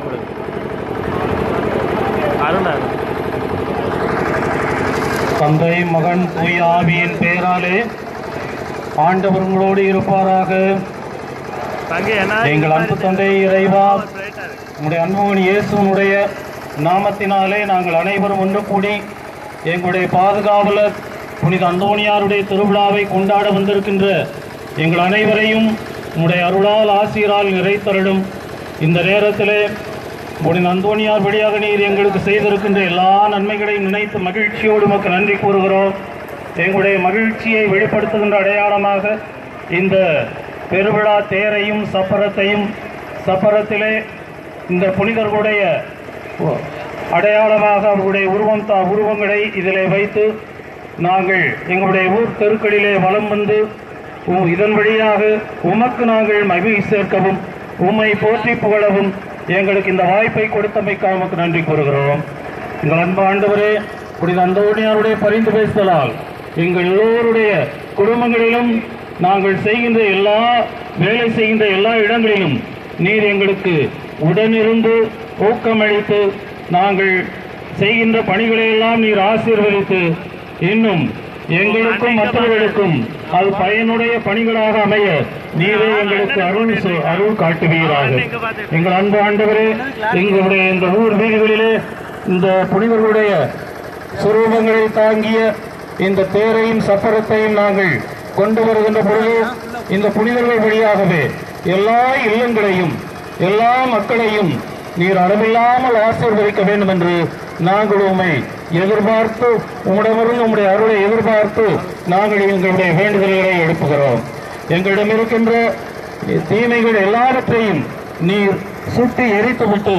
கொடு. அருணா தந்தை மகன் தூய ஆவியின் பெயராலே ஆண்டவர் உங்களோடு இருப்பாராக. எங்கள் அன்பு தந்தை இறைவா, உங்களுடைய அன்புமணி இயேசுனுடைய நாமத்தினாலே நாங்கள் அனைவரும் ஒன்று கூடி எங்களுடைய பாதுகாவலர் புனித அந்தோணியாருடைய திருவிழாவை கொண்டாட வந்திருக்கின்ற எங்கள் அனைவரையும் உங்களுடைய அருளால் ஆசிரியரால் நிறைத்தருளும். இந்த நேரத்திலே புனித அந்தோணியார் வழியாக நீர் எங்களுக்கு செய்திருக்கின்ற எல்லா நன்மைகளையும் நினைத்து மகிழ்ச்சியோடு மக்கள் நன்றி கூறுகிறோம். எங்களுடைய மகிழ்ச்சியை வெளிப்படுத்துகின்ற அடையாளமாக இந்த பெருவிழா தேரையும் சப்பரத்திலே இந்த புனிதர்களுடைய அடையாளமாக அவருடைய உருவங்களை இதிலே வைத்து நாங்கள் எங்களுடைய ஊர் தெருக்களிலே வலம் வந்து இதன் வழியாக உமக்கு நாங்கள் மகிழ்ச்சி சேர்க்கவும் உம்மை போற்றி புகழவும் எங்களுக்கு இந்த வாய்ப்பை கொடுத்தமைக்காக உமக்கு நன்றி கூறுகிறோம். எங்கள் அன்பு ஆண்டவரே, புனித அந்தோணியாருடைய பரிந்து பேசுதலால் எங்கள் எல்லோருடைய குடும்பங்களிலும் நாங்கள் வேலை செய்கின்ற எல்லா இடங்களிலும் நீர் எங்களுக்கு உடனிருந்து ஊக்கமளித்து நாங்கள் செய்கின்ற பணிகளையெல்லாம் நீர் ஆசீர்வதித்து இன்னும் எங்களுக்கும் மற்றவர்களுக்கும் அது பயனுடைய பணிகளாக அமைய நீரே எங்களுக்கு அருள் காட்டுவீராக. எங்கள் அன்பு ஆண்டவரே, எங்களுடைய இந்த ஊர் வீடுகளிலே இந்த புனிதர்களுடைய சுரூபங்களை தாங்கிய இந்த தேரையும் சப்பரத்தையும் நாங்கள் கொண்டு வருகின்ற பொழுது இந்த புனிதர்கள் வழியாகவே எல்லா இல்லங்களையும் எல்லா மக்களையும் நீர் அளவில்லாமல் ஆசீர்வதிக்க வேண்டும் என்று நாங்கள் உம்மை எதிர்பார்த்து உம்மிடமிருந்து உம்முடைய அருளை எதிர்பார்த்து நாங்கள் எங்களுடைய வேண்டுதல்களை எழுப்புகிறோம். எங்களிடம் இருக்கின்ற தீமைகள் எல்லாவற்றையும் நீர் சுட்டி எரித்துவிட்டு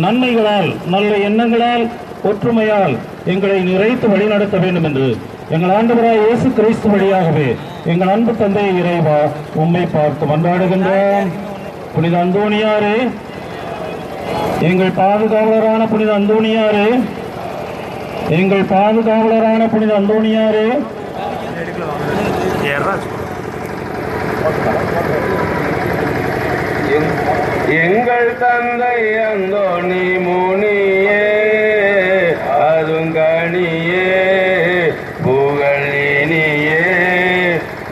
நன்மைகளால் நல்ல எண்ணங்களால் ஒற்றுமையால் எங்களை நிறைத்து வழிநடத்த வேண்டும் என்று எங்கள் ஆண்டவராய் இயேசு கிறிஸ்து வழியாகவே எங்கள் அன்பு தந்தை இறைவா உம்மை பார்த்து மன்றாடுகின்றோம். புனித அந்தோணியாரே, எங்கள் பாதுகாவலரான புனித அந்தோணியாரே, எங்கள் பாதுகாவலரான புனித அந்தோணியாரே, எங்கள் தந்தை அந்தோணி முனியே அருங்கணியே புகழினியே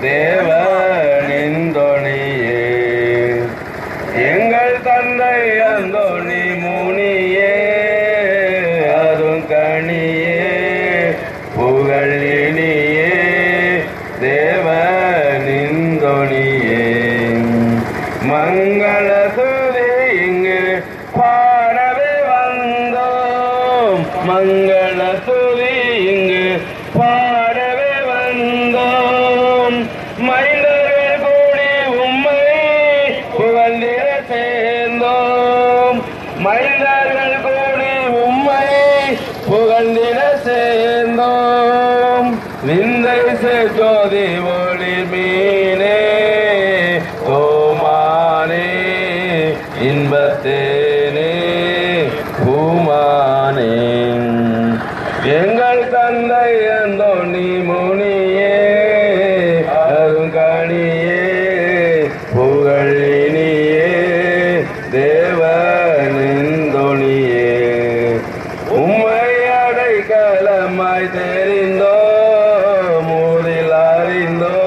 தேவனிந்தோணியே. எங்கள் தந்தை அந்தோணி முனியே அருங்கணியே புகழினியே தேவனிந்தோணியே. மங்கள துதி இங்கு பாடவே வந்தோம், மங்கள துதி இங்கு பாடவே வந்தோம். மைந்தர்கள் கூடி உம்மை புகழ்ந்திட சேர்ந்தோம், மைந்தர்கள் கூடி உம்மை புகழ்ந்திட சேர்ந்தோம். விந்தை ஜோதி ஒளி மீனே ஓமானே இன்பத்தேனே பூமானே. எங்கள் தந்தை அந்தோணி முனியே அருங்கணியே புகழினியே தேவனிந்தோணியே. உம்மை அடைக்கலமாய் தெரிந்தோ மூதில் அறிந்தோ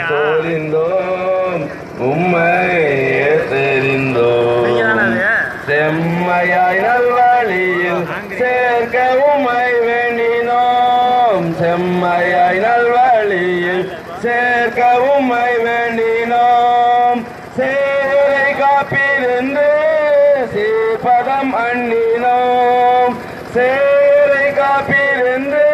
தோறிந்தோம் உம்மையே தெரிந்தோம். செம்மையாய் நல்வழியில் சேர்க்க உம்மை வேண்டினோம், செம்மையாய் நல்வழியில் சேர்க்க உம்மை வேண்டினோம். சேரை காப்பிருந்து சீர்பதம் அண்ணினோம், சேரை காப்பிருந்து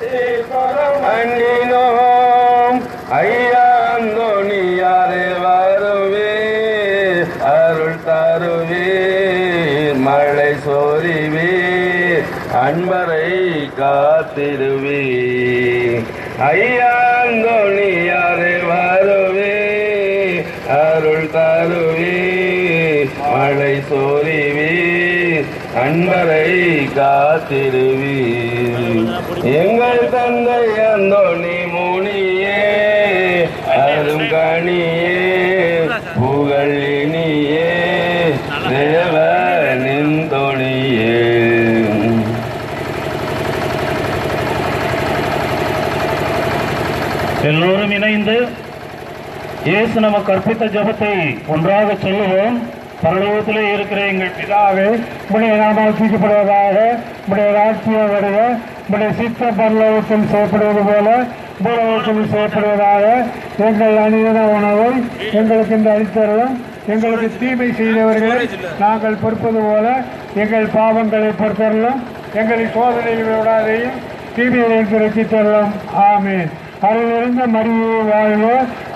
சீர்பதம் அண்ணினோம். ஐயா அந்தோணியாரே வருவீர், அருள் தருவீர், மழை சொரிவீர், அன்பரை காத்திருவீர். ஐயா அந்தோணியாரே வருவீர், அருள் தருவீர், மழை சொரிவீர், அன்பரை காத்திருவீர். எங்கள் தந்தை அந்தோணி முனியே அருங்கணியே புகழினியே தேவனின் துணியே. எல்லோரும் இணைந்து இயேசு நமக்கு கற்பித்த ஜெபத்தை ஒன்றாக சொல்லுவோம். பரலோகத்திலே இருக்கிற எங்கள் பிதாவே, உடைய நாமம் அர்ச்சிக்கப்படுவதாக, உடைய ராட்சியம் வருக, உடைய சித்தம் பரலோகத்தில் செய்யப்படுவது போல பூலோகத்தில் செய்யப்படுவதாக. எங்கள் அணியின உணவை எங்களுக்கு இந்த அளித்தருளும். எங்களுக்கு தீமை செய்தவர்களை நாங்கள் பொறுப்பது போல எங்கள் பாவங்களை பொறுத்தருளும். எங்களை சோதனையில் விடாதையும் தீமையிலிருந்து ரட்சித்தருளும். ஆமென். அருளிருந்த மரியே வாழ்க,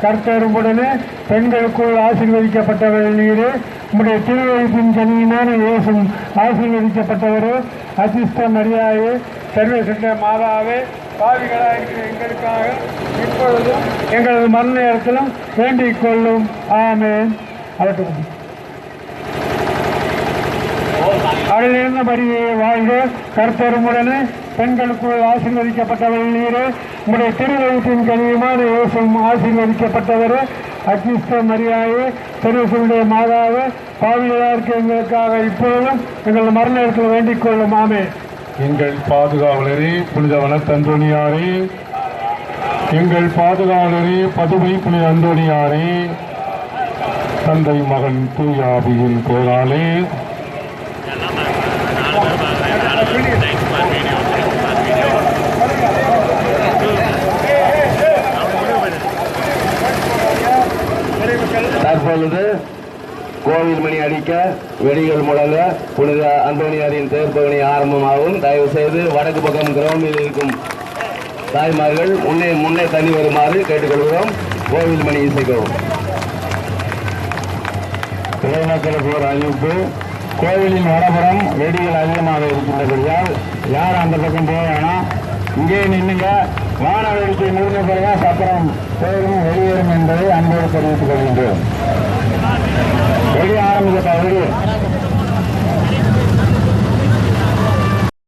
கர்த்தருமுடனே பெண்களுக்குள் ஆசீர்வதிக்கப்பட்டவர்கள் நீரே. உம்முடைய திருவயிற்றின் கனியினான இயேசுவும் ஆசீர்வதிக்கப்பட்டவரே. அசிஸ்த மரியாயே, சர்வசித்த மாதாவே, பாவிகளாயிருக்கிற எங்களுக்காக இப்பொழுதும் எங்களது மரண நேரத்திலும் வேண்டிக் கொள்ளும். ஆமென். அருளிருந்த மரியே வாழ்க, கர்த்தருமுடனே பெண்களுக்குள் ஆசீர்வதிக்கப்பட்டவர்கள் நீரே. உம்முடைய திருவயிற்றின் கனியுமான இயேசுவும் ஆசீர்வதிக்கப்பட்டவரே. அகிஸ்த மரியாயே, சர்வசுடைய மாதாவே, பாவிகளாருக்கு எங்களுக்காக இப்பொழுதும் எங்கள் மரண நேரத்தில் வேண்டிக் கொள்ளும். ஆமென். எங்கள் பாதுகாவலரே புனித வனத்தந்தோணியாரே, எங்கள் பாதுகாவலரே பதுமை புனித அந்தோணியாரே, தந்தை மகன் தூயாவியின் பேராலே தற்பொழுது கோவில் மணி அடிக்க, வெடிகள் முழங்க, புனித அந்தோணியாரின் தேர்ப்பவனி ஆரம்பமாகும். தயவு செய்து வடக்கு பக்கம் கிரவுண்டில் இருக்கும் தாய்மார்கள் முன்னே தண்ணி வருமாறு கேட்டுக்கொள்கிறோம். கோவில் மணி இசைக்கவும். இளைஞர்களுக்கு ஒரு அறிவிப்பு. கோவிலின் வடபுறம் வெடிகள் அதிகமாக இருக்கின்றபடியால் யார் அந்த பக்கம் போக வேணாம், இங்கே நின்றுங்க. வான வேடிக்கை முடிந்த பிறகு சத்திரம் போகும் வெளியேறும் என்பதை அன்போடு தெரிவித்துக் கொள்கின்றோம்.